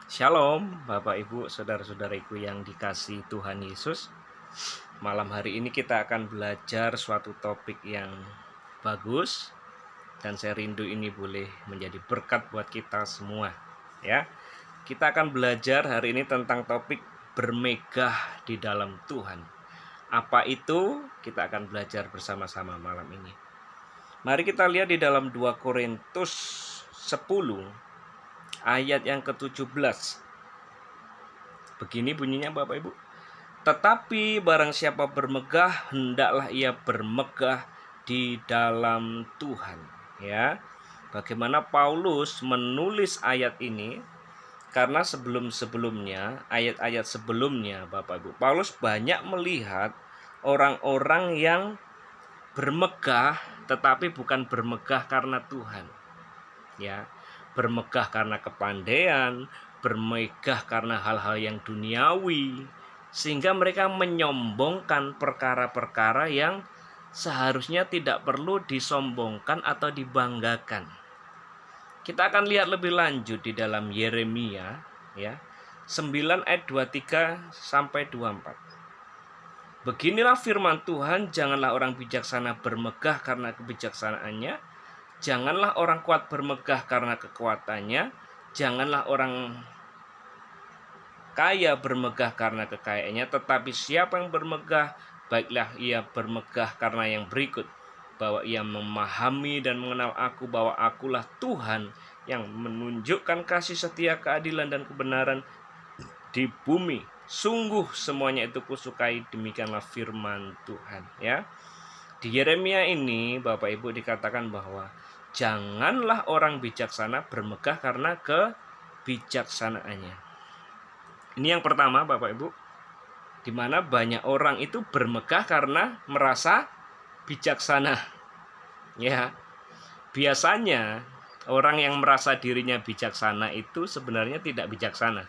Shalom, Bapak Ibu, saudara-saudariku yang dikasihi Tuhan Yesus. Malam hari ini kita akan belajar suatu topik yang bagus, dan saya rindu ini boleh menjadi berkat buat kita semua. Ya, kita akan belajar hari ini tentang topik bermegah di dalam Tuhan. Apa itu? Kita akan belajar bersama-sama malam ini. Mari kita lihat di dalam 2 Korintus 10 ayat yang ke-17. Begini bunyinya Bapak Ibu. Tetapi barang siapa bermegah, hendaklah ia bermegah di dalam Tuhan. Ya, bagaimana Paulus menulis ayat ini? Karena sebelum-sebelumnya, ayat-ayat sebelumnya Bapak Ibu, Paulus banyak melihat orang-orang yang bermegah, tetapi bukan bermegah karena Tuhan. Ya, bermegah karena kepandaian, bermegah karena hal-hal yang duniawi, sehingga mereka menyombongkan perkara-perkara yang seharusnya tidak perlu disombongkan atau dibanggakan. Kita akan lihat lebih lanjut di dalam Yeremia ya, 9 ayat 23 sampai 24. Beginilah firman Tuhan, janganlah orang bijaksana bermegah karena kebijaksanaannya, janganlah orang kuat bermegah karena kekuatannya, janganlah orang kaya bermegah karena kekayaannya, tetapi siapa yang bermegah, baiklah ia bermegah karena yang berikut, bahwa ia memahami dan mengenal aku, bahwa akulah Tuhan yang menunjukkan kasih setia, keadilan dan kebenaran di bumi. Sungguh semuanya itu kusukai, demikianlah firman Tuhan. Ya, di Yeremia ini Bapak Ibu dikatakan bahwa janganlah orang bijaksana bermegah karena kebijaksanaannya. Ini yang pertama Bapak Ibu, di mana banyak orang itu bermegah karena merasa bijaksana. Ya, biasanya orang yang merasa dirinya bijaksana itu sebenarnya tidak bijaksana.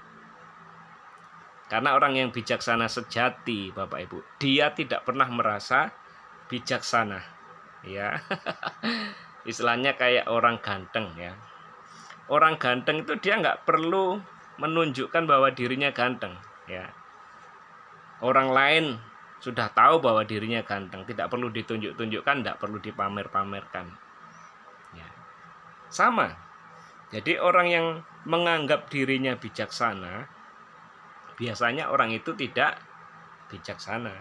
Karena orang yang bijaksana sejati Bapak Ibu, dia tidak pernah merasa bijaksana. Ya. Istilahnya kayak orang ganteng ya. Orang ganteng itu dia nggak perlu menunjukkan bahwa dirinya ganteng ya. Orang lain sudah tahu bahwa dirinya ganteng, tidak perlu ditunjuk-tunjukkan, tidak perlu dipamer-pamerkan ya. Sama. Jadi orang yang menganggap dirinya bijaksana, biasanya orang itu tidak bijaksana.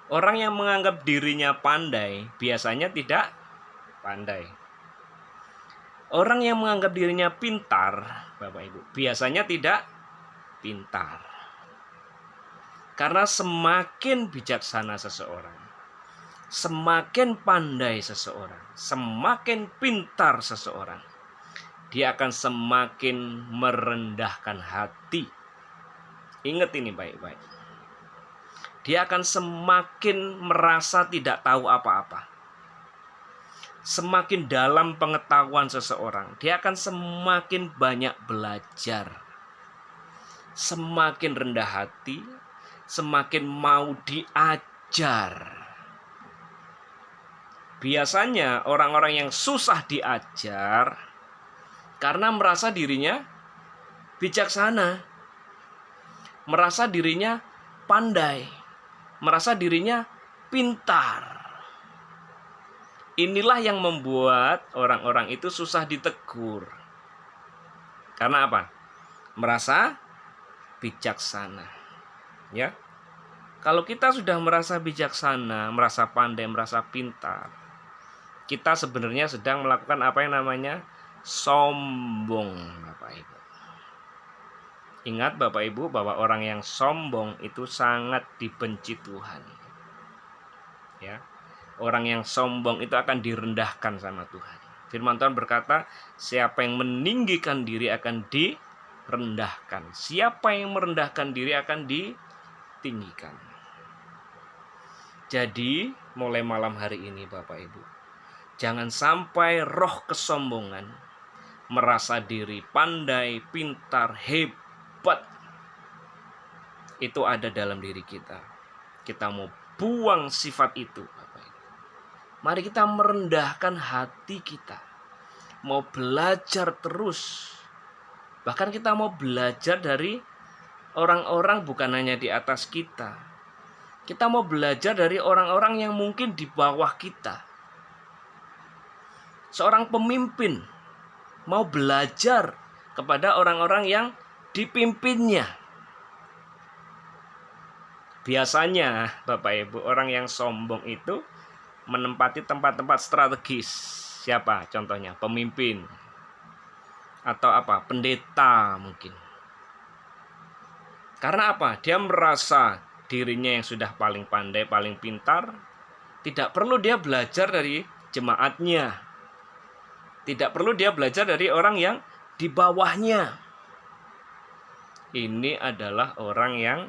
Orang yang menganggap dirinya pandai, biasanya tidak pandai. Orang yang menganggap dirinya pintar, Bapak Ibu, biasanya tidak pintar. Karena semakin bijaksana seseorang, semakin pandai seseorang, semakin pintar seseorang, dia akan semakin merendahkan hati. Ingat ini baik-baik. Dia akan semakin merasa tidak tahu apa-apa. Semakin dalam pengetahuan seseorang, dia akan semakin banyak belajar. Semakin rendah hati, semakin mau diajar. Biasanya orang-orang yang susah diajar karena merasa dirinya bijaksana, merasa dirinya pandai, merasa dirinya pintar. Inilah yang membuat orang-orang itu susah ditegur. Karena apa? Merasa bijaksana. Ya. Kalau kita sudah merasa bijaksana, merasa pandai, merasa pintar, kita sebenarnya sedang melakukan apa yang namanya sombong, Bapak Ibu. Ingat Bapak Ibu bahwa orang yang sombong itu sangat dibenci Tuhan. Ya. Orang yang sombong itu akan direndahkan sama Tuhan. Firman Tuhan berkata, siapa yang meninggikan diri akan direndahkan. Siapa yang merendahkan diri akan ditinggikan. Jadi, mulai malam hari ini Bapak Ibu, jangan sampai roh kesombongan, merasa diri pandai, pintar, hebat, itu ada dalam diri kita. Kita mau buang sifat itu. Mari kita merendahkan hati kita. Mau belajar terus Bahkan kita mau belajar dari orang-orang bukan hanya di atas kita. Kita mau belajar dari orang-orang yang mungkin di bawah kita. Seorang pemimpin mau belajar kepada orang-orang yang dipimpinnya. Biasanya Bapak Ibu, orang yang sombong itu menempati tempat-tempat strategis. Siapa contohnya? Pemimpin. Atau apa? Pendeta mungkin. Karena apa? Dia merasa dirinya yang sudah paling pandai, paling pintar. Tidak perlu dia belajar dari jemaatnya. Tidak perlu dia belajar dari orang yang di bawahnya. Ini adalah orang yang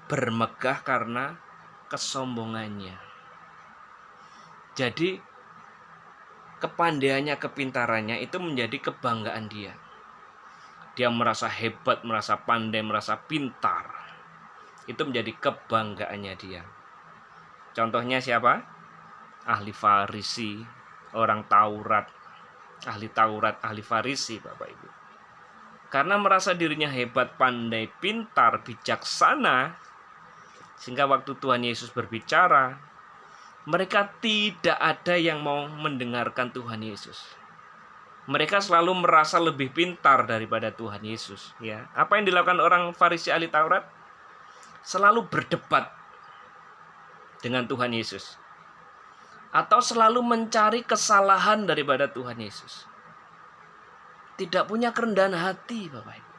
bermegah karena kesombongannya. Jadi kepandaiannya, kepintarannya itu menjadi kebanggaan dia. Dia merasa hebat, merasa pandai, merasa pintar. Itu menjadi kebanggaannya dia. Contohnya siapa? Ahli Farisi, orang Taurat, ahli Farisi, Bapak Ibu. Karena merasa dirinya hebat, pandai, pintar, bijaksana, sehingga waktu Tuhan Yesus berbicara, mereka tidak ada yang mau mendengarkan Tuhan Yesus. Mereka selalu merasa lebih pintar daripada Tuhan Yesus. Ya, apa yang dilakukan orang Farisi ahli Taurat? Selalu berdebat dengan Tuhan Yesus. Atau selalu mencari kesalahan daripada Tuhan Yesus. Tidak punya kerendahan hati, Bapak Ibu.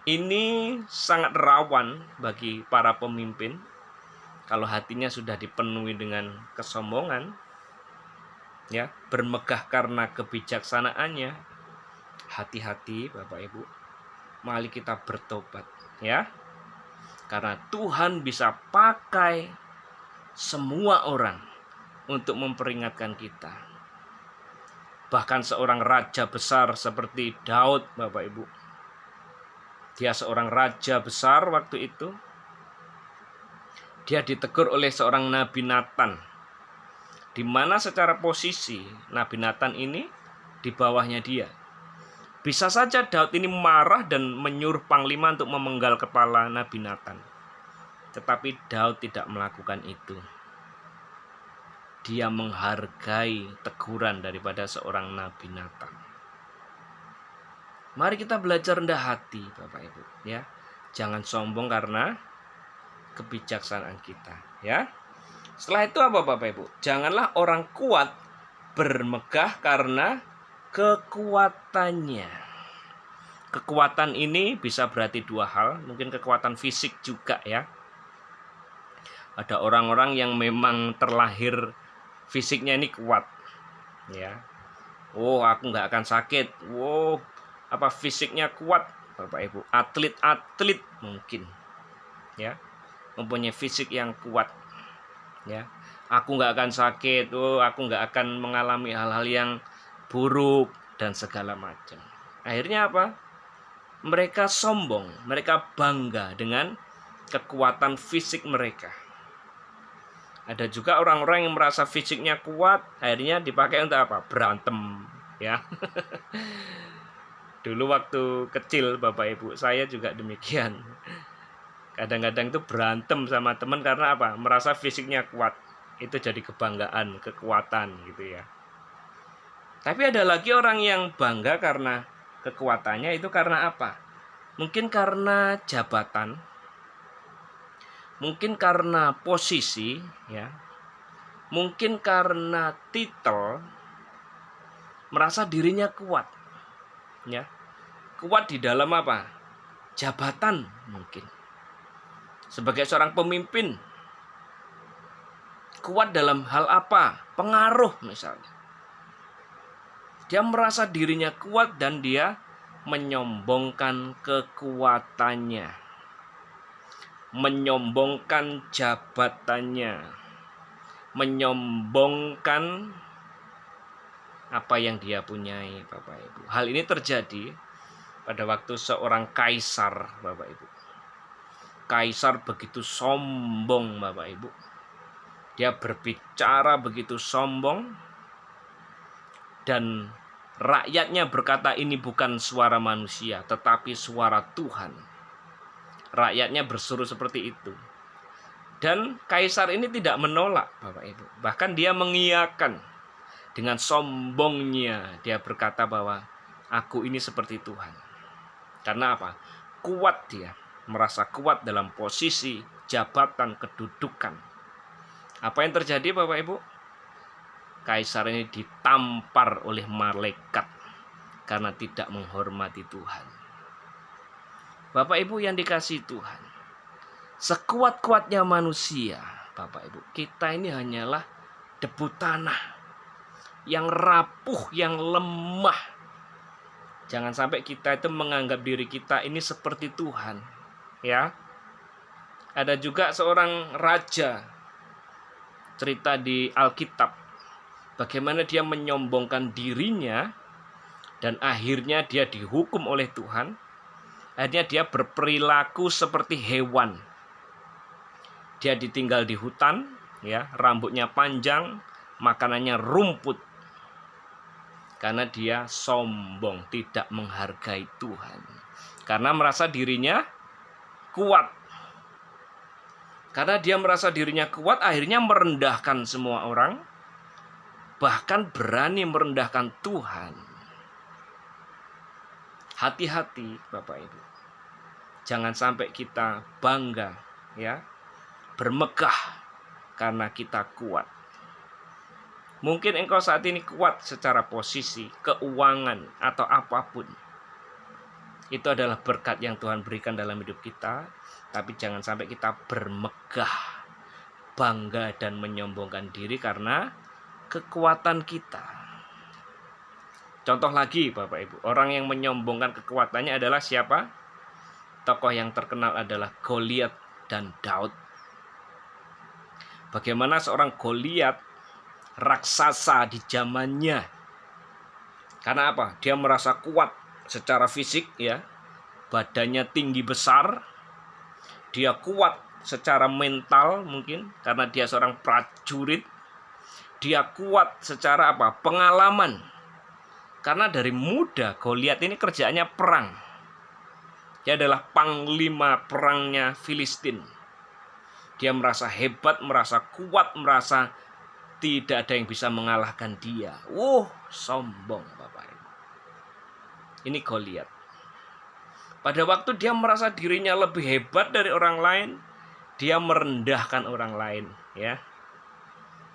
Ini sangat rawan bagi para pemimpin. Kalau hatinya sudah dipenuhi dengan kesombongan, ya, bermegah karena kebijaksanaannya, hati-hati Bapak Ibu. Mari kita bertobat, ya. Karena Tuhan bisa pakai semua orang untuk memperingatkan kita. Bahkan seorang raja besar seperti Daud, Bapak Ibu. Dia seorang raja besar waktu itu. Dia ditegur oleh seorang Nabi Nathan, di mana secara posisi Nabi Nathan ini di bawahnya dia. Bisa saja Daud ini marah dan menyuruh panglima untuk memenggal kepala Nabi Nathan. Tetapi Daud tidak melakukan itu. Dia menghargai teguran daripada seorang Nabi Nathan. Mari kita belajar rendah hati, Bapak Ibu, ya. Jangan sombong karena kebijaksanaan kita, ya. Setelah itu apa, Bapak Ibu? Janganlah orang kuat bermegah karena kekuatannya. Kekuatan ini bisa berarti dua hal, mungkin kekuatan fisik juga, ya. Ada orang-orang yang memang terlahir fisiknya ini kuat, ya. Oh, aku nggak akan sakit. Wow, apa fisiknya kuat, Bapak Ibu. Atlet-atlet mungkin, ya, mempunyai fisik yang kuat, ya. Aku nggak akan sakit. Oh, aku nggak akan mengalami hal-hal yang buruk dan segala macam. Akhirnya apa? Mereka sombong, mereka bangga dengan kekuatan fisik mereka. Ada juga orang-orang yang merasa fisiknya kuat, akhirnya dipakai untuk apa? Berantem, ya. Dulu waktu kecil Bapak Ibu, saya juga demikian. Kadang-kadang itu berantem sama teman karena apa? Merasa fisiknya kuat. Itu jadi kebanggaan, kekuatan gitu ya. Tapi ada lagi orang yang bangga karena kekuatannya itu karena apa? Mungkin karena jabatan, mungkin karena posisi, ya, mungkin karena titel, merasa dirinya kuat, ya, kuat di dalam apa? Jabatan mungkin. Sebagai seorang pemimpin, kuat dalam hal apa? Pengaruh misalnya. Dia merasa dirinya kuat dan dia menyombongkan kekuatannya, menyombongkan jabatannya, menyombongkan apa yang dia punyai, Bapak Ibu. Hal ini terjadi pada waktu seorang kaisar, Bapak Ibu. Kaisar begitu sombong, Bapak Ibu. Dia berbicara begitu sombong dan Rakyatnya berkata ini bukan suara manusia, tetapi suara Tuhan. Rakyatnya berseru seperti itu. Dan kaisar ini tidak menolak, Bapak Ibu. Bahkan dia mengiyakan. Dengan sombongnya dia berkata bahwa aku ini seperti Tuhan. Karena apa? Kuat dia. Merasa kuat dalam posisi, jabatan, kedudukan. Apa yang terjadi Bapak Ibu? Kaisar ini ditampar oleh malaikat karena tidak menghormati Tuhan. Bapak Ibu yang dikasihi Tuhan, sekuat-kuatnya manusia, Bapak Ibu, kita ini hanyalah debu tanah yang rapuh, yang lemah. Jangan sampai kita itu menganggap diri kita ini seperti Tuhan, ya. Ada juga seorang raja, cerita di Alkitab, bagaimana dia menyombongkan dirinya dan akhirnya dia dihukum oleh Tuhan. Akhirnya dia berperilaku seperti hewan. Dia ditinggal di hutan, ya, rambutnya panjang, makanannya rumput. Karena dia sombong, tidak menghargai Tuhan. Karena merasa dirinya kuat. Karena dia merasa dirinya kuat, akhirnya merendahkan semua orang. Bahkan berani merendahkan Tuhan. Hati-hati Bapak Ibu. Jangan sampai kita bangga, ya, bermegah karena kita kuat. Mungkin engkau saat ini kuat secara posisi, keuangan, atau apapun. Itu adalah berkat yang Tuhan berikan dalam hidup kita. Tapi jangan sampai kita bermegah, bangga dan menyombongkan diri karena kekuatan kita. Contoh lagi Bapak Ibu, orang yang menyombongkan kekuatannya adalah siapa? Tokoh yang terkenal adalah Goliat dan Daud. Bagaimana seorang Goliat, raksasa di zamannya. Karena apa? Dia merasa kuat secara fisik, ya. Badannya tinggi besar. Dia kuat secara mental mungkin karena dia seorang prajurit. Dia kuat secara apa? Pengalaman. Karena dari muda Goliat ini kerjaannya perang. Dia adalah panglima perangnya Filistin. Dia merasa hebat, merasa kuat, merasa tidak ada yang bisa mengalahkan dia. Sombong Bapak Ibu. Ini Goliat. Pada waktu dia merasa dirinya lebih hebat dari orang lain, dia merendahkan orang lain, ya.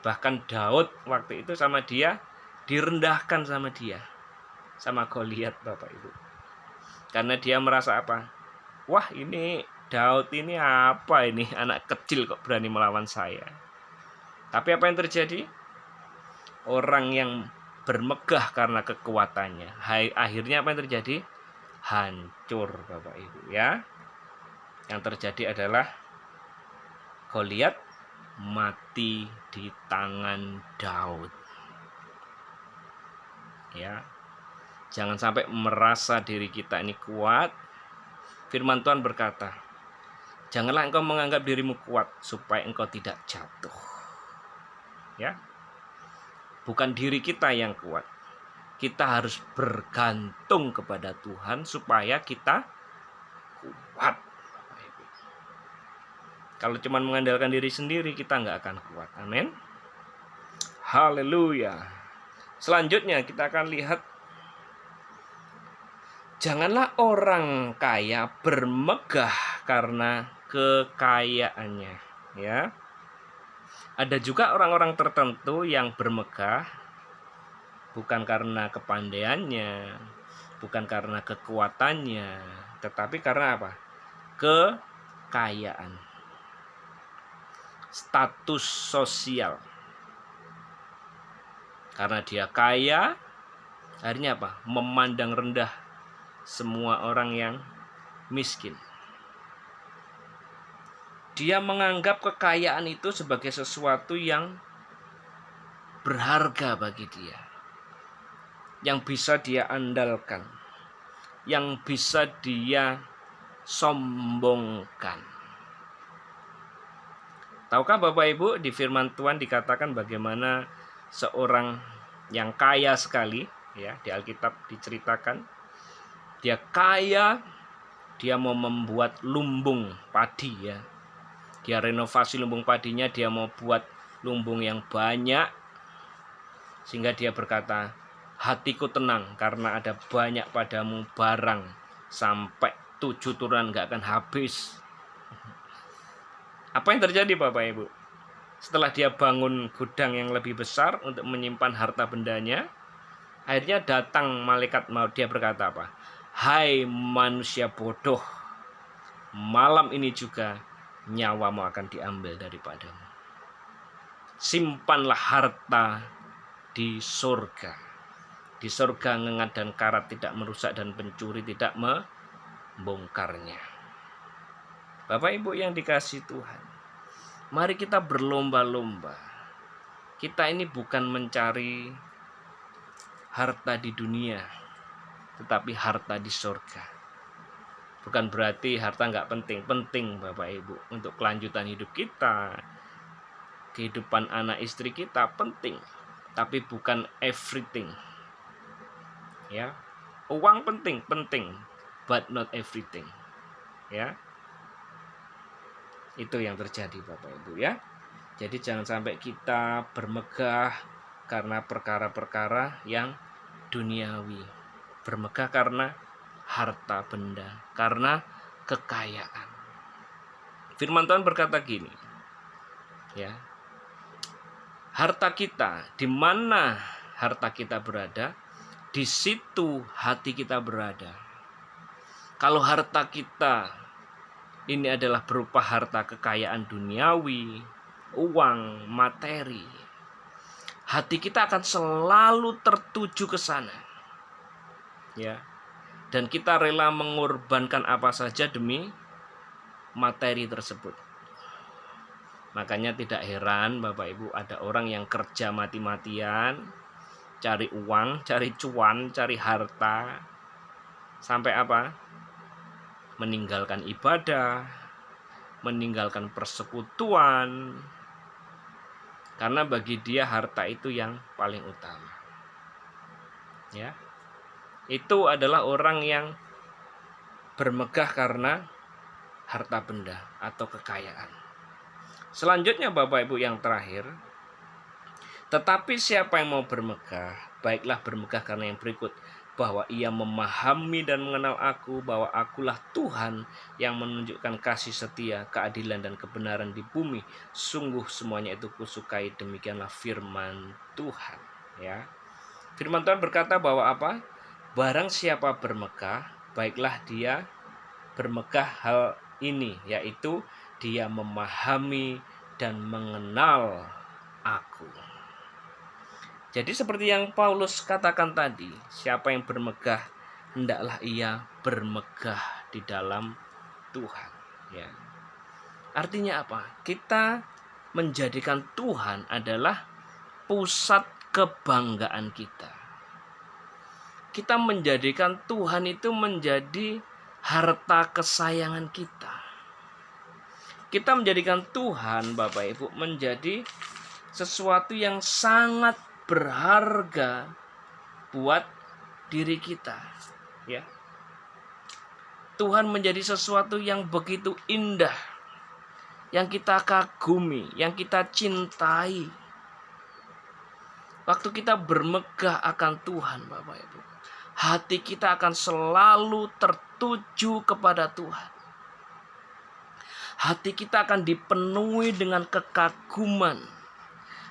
Bahkan Daud waktu itu sama dia direndahkan sama dia. Sama Goliat Bapak Ibu. Karena dia merasa apa? Wah, ini Daud ini apa ini? Anak kecil kok berani melawan saya. Tapi apa yang terjadi? Orang yang bermegah karena kekuatannya, akhirnya apa yang terjadi? Hancur Bapak Ibu, ya. Yang terjadi adalah Goliat mati di tangan Daud. Ya. Jangan sampai merasa diri kita ini kuat. Firman Tuhan berkata, janganlah engkau menganggap dirimu kuat supaya engkau tidak jatuh. Ya. Bukan diri kita yang kuat. Kita harus bergantung kepada Tuhan supaya kita kuat. Kalau cuma mengandalkan diri sendiri, kita nggak akan kuat. Amin. Haleluya. Selanjutnya kita akan lihat, janganlah orang kaya bermegah karena kekayaannya, ya. Ada juga orang-orang tertentu yang bermegah bukan karena kepandaiannya, bukan karena kekuatannya, tetapi karena apa? Kekayaan. Status sosial. Karena dia kaya, akhirnya apa? Memandang rendah semua orang yang miskin. Dia menganggap kekayaan itu sebagai sesuatu yang berharga bagi dia, yang bisa dia andalkan, yang bisa dia sombongkan. Tahukah Bapak Ibu, di firman Tuhan dikatakan bagaimana seorang yang kaya sekali, Ya, di Alkitab diceritakan dia kaya, dia mau membuat lumbung padi ya. Dia renovasi lumbung padinya, dia mau buat lumbung yang banyak. Sehingga dia berkata, hatiku tenang karena ada banyak padamu barang, sampai 7 turunan gak akan habis. Apa yang terjadi Bapak Ibu? Setelah dia bangun gudang yang lebih besar untuk menyimpan harta bendanya, akhirnya datang malaikat maut. Dia berkata apa? Hai manusia bodoh, malam ini juga nyawamu akan diambil daripadamu. Simpanlah harta di surga. Di surga ngengat dan karat tidak merusak dan pencuri tidak membongkarnya. Bapak Ibu yang dikasihi Tuhan, mari kita berlomba-lomba. Kita ini bukan mencari harta di dunia, tetapi harta di surga. Bukan berarti harta nggak penting. Penting Bapak Ibu, untuk kelanjutan hidup kita, kehidupan anak istri kita penting, tapi bukan everything. Ya, uang penting, but not everything. Ya, itu yang terjadi Bapak Ibu ya. Jadi jangan sampai kita bermegah karena perkara-perkara yang duniawi, bermegah karena harta benda, karena kekayaan. Firman Tuhan berkata gini, ya, harta kita, di mana harta kita berada, di situ hati kita berada. Kalau harta kita ini adalah berupa harta kekayaan duniawi, uang, materi, hati kita akan selalu tertuju ke sana. Ya. Dan kita rela mengorbankan apa saja demi materi tersebut. Makanya tidak heran Bapak Ibu, ada orang yang kerja mati-matian, cari uang, cari cuan, cari harta, sampai apa? Meninggalkan ibadah, meninggalkan persekutuan, karena bagi dia harta itu yang paling utama. Ya, itu adalah orang yang bermegah karena harta benda atau kekayaan. Selanjutnya Bapak Ibu yang terakhir, tetapi siapa yang mau bermegah, baiklah bermegah karena yang berikut, bahwa ia memahami dan mengenal aku, bahwa akulah Tuhan yang menunjukkan kasih setia, keadilan dan kebenaran di bumi. Sungguh semuanya itu kusukai, demikianlah firman Tuhan. Ya, firman Tuhan berkata bahwa apa? Barang siapa bermegah, baiklah dia bermegah hal ini, yaitu dia memahami dan mengenal aku. Jadi seperti yang Paulus katakan tadi, siapa yang bermegah, hendaklah ia bermegah di dalam Tuhan. Ya. Artinya apa? Kita menjadikan Tuhan adalah pusat kebanggaan kita. Kita menjadikan Tuhan itu menjadi harta kesayangan kita. Kita menjadikan Tuhan, Bapak Ibu, menjadi sesuatu yang sangat berharga buat diri kita, ya. Tuhan menjadi sesuatu yang begitu indah, yang kita kagumi, yang kita cintai. Waktu kita bermegah akan Tuhan, Bapak Ibu, hati kita akan selalu tertuju kepada Tuhan. Hati kita akan dipenuhi dengan kekaguman.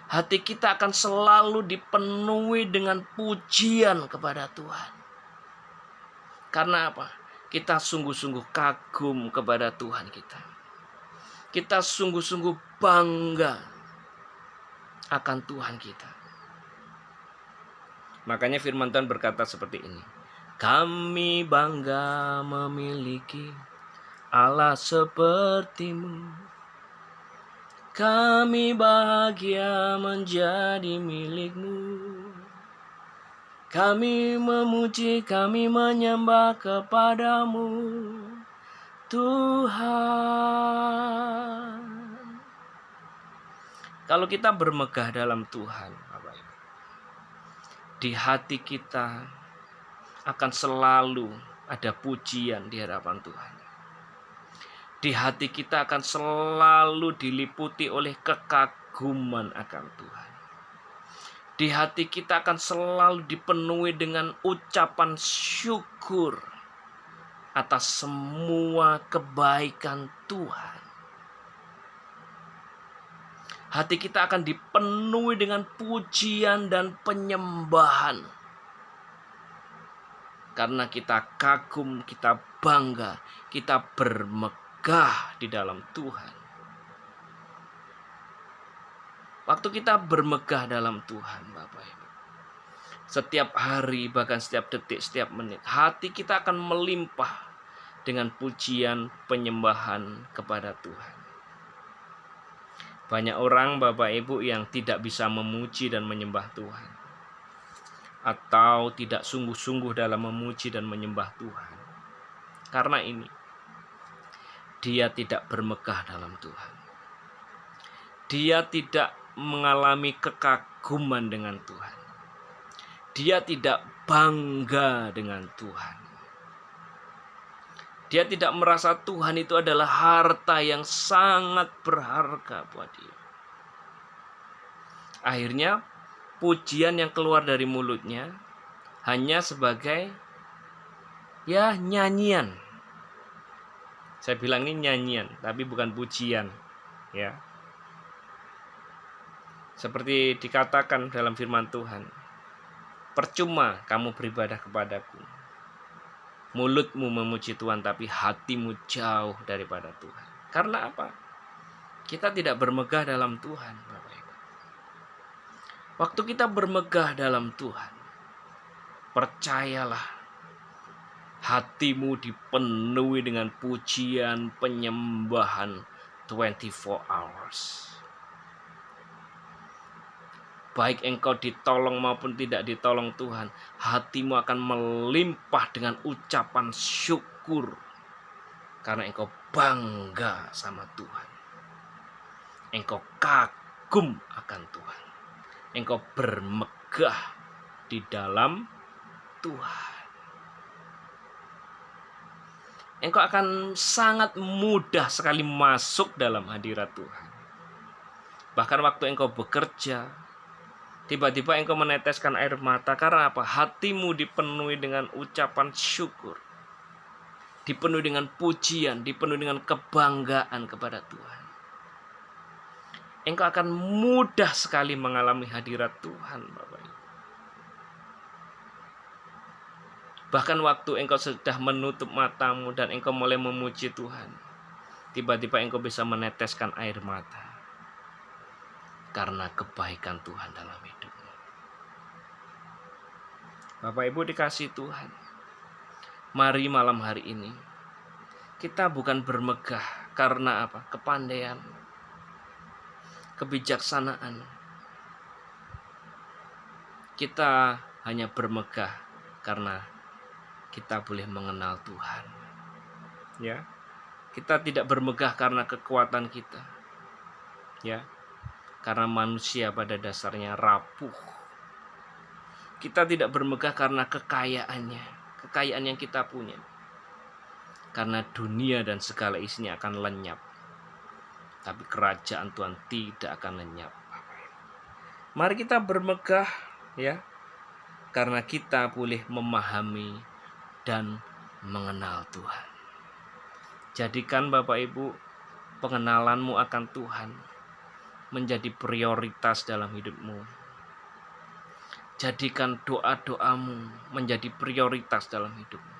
Hati kita akan selalu dipenuhi dengan pujian kepada Tuhan. Karena apa? Kita sungguh-sungguh kagum kepada Tuhan kita. Kita sungguh-sungguh bangga akan Tuhan kita. Makanya firman Tuhan berkata seperti ini. Kami bangga memiliki Allah seperti-Mu. Kami bahagia menjadi milik-Mu. Kami memuji, kami menyembah kepada-Mu, Tuhan. Kalau kita bermegah dalam Tuhan, Bapak Ibu, di hati kita akan selalu ada pujian di hadapan Tuhan. Di hati kita akan selalu diliputi oleh kekaguman akan Tuhan. Di hati kita akan selalu dipenuhi dengan ucapan syukur atas semua kebaikan Tuhan. Hati kita akan dipenuhi dengan pujian dan penyembahan. Karena kita kagum, kita bangga, kita bermegah di dalam Tuhan. Waktu kita bermegah dalam Tuhan, Bapak Ibu, setiap hari, bahkan setiap detik, setiap menit, hati kita akan melimpah dengan pujian penyembahan kepada Tuhan. Banyak orang, Bapak Ibu, yang tidak bisa memuji dan menyembah Tuhan, atau tidak sungguh-sungguh dalam memuji dan menyembah Tuhan. Karena ini, dia tidak bermegah dalam Tuhan. Dia tidak mengalami kekaguman dengan Tuhan. Dia tidak bangga dengan Tuhan. Dia tidak merasa Tuhan itu adalah harta yang sangat berharga buat dia. Akhirnya, pujian yang keluar dari mulutnya hanya sebagai nyanyian. Saya bilang ini nyanyian, tapi bukan pujian, ya. Seperti dikatakan dalam firman Tuhan, percuma kamu beribadah kepadaku. Mulutmu memuji Tuhan, tapi hatimu jauh daripada Tuhan. Karena apa? Kita tidak bermegah dalam Tuhan, Bapak Ibu. Waktu kita bermegah dalam Tuhan, percayalah, hatimu dipenuhi dengan pujian, penyembahan 24 hours. Baik engkau ditolong maupun tidak ditolong Tuhan, hatimu akan melimpah dengan ucapan syukur. Karena engkau bangga sama Tuhan. Engkau kagum akan Tuhan. Engkau bermegah di dalam Tuhan. Engkau akan sangat mudah sekali masuk dalam hadirat Tuhan. Bahkan waktu engkau bekerja, tiba-tiba engkau meneteskan air mata. Karena apa? Hatimu dipenuhi dengan ucapan syukur, dipenuhi dengan pujian, dipenuhi dengan kebanggaan kepada Tuhan. Engkau akan mudah sekali mengalami hadirat Tuhan, Bapak Ibu. Bahkan waktu engkau sudah menutup matamu dan engkau mulai memuji Tuhan, tiba-tiba engkau bisa meneteskan air mata. Karena kebaikan Tuhan dalam hidupmu. Bapak Ibu dikasih Tuhan, mari malam hari ini kita bukan bermegah karena apa? Kepandaian, kebijaksanaan. Kita hanya bermegah karena kita boleh mengenal Tuhan. Ya. Kita tidak bermegah karena kekuatan kita. Ya. Karena manusia pada dasarnya rapuh. Kita tidak bermegah karena kekayaannya, kekayaan yang kita punya. Karena dunia dan segala isinya akan lenyap. Tapi kerajaan Tuhan tidak akan lenyap. Mari kita bermegah, ya. Karena kita boleh memahami dan mengenal Tuhan. Jadikan Bapak Ibu pengenalanmu akan Tuhan menjadi prioritas dalam hidupmu. Jadikan doa-doamu menjadi prioritas dalam hidupmu.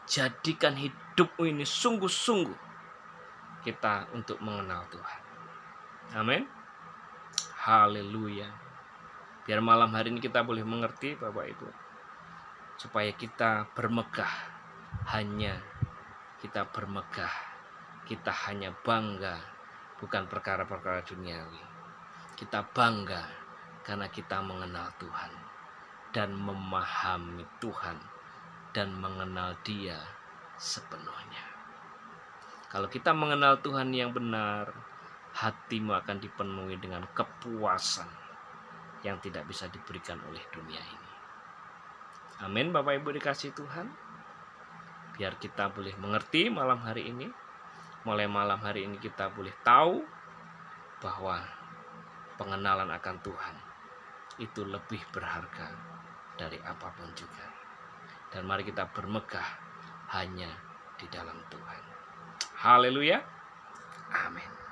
Jadikan hidupmu ini sungguh-sungguh kita untuk mengenal Tuhan. Amin. Haleluya. Biar malam hari ini kita boleh mengerti, Bapak Ibu, supaya kita bermegah. Hanya kita bermegah, kita hanya bangga, bukan perkara-perkara duniawi. Kita bangga karena kita mengenal Tuhan dan memahami Tuhan dan mengenal Dia sepenuhnya. Kalau kita mengenal Tuhan yang benar, hatimu akan dipenuhi dengan kepuasan. yang tidak bisa diberikan oleh dunia ini. Amin. Bapak Ibu dikasih Tuhan, biar kita boleh mengerti malam hari ini. Mulai malam hari ini kita boleh tahu bahwa pengenalan akan Tuhan itu lebih berharga dari apapun juga. Dan mari kita bermegah hanya di dalam Tuhan. Haleluya. Amin.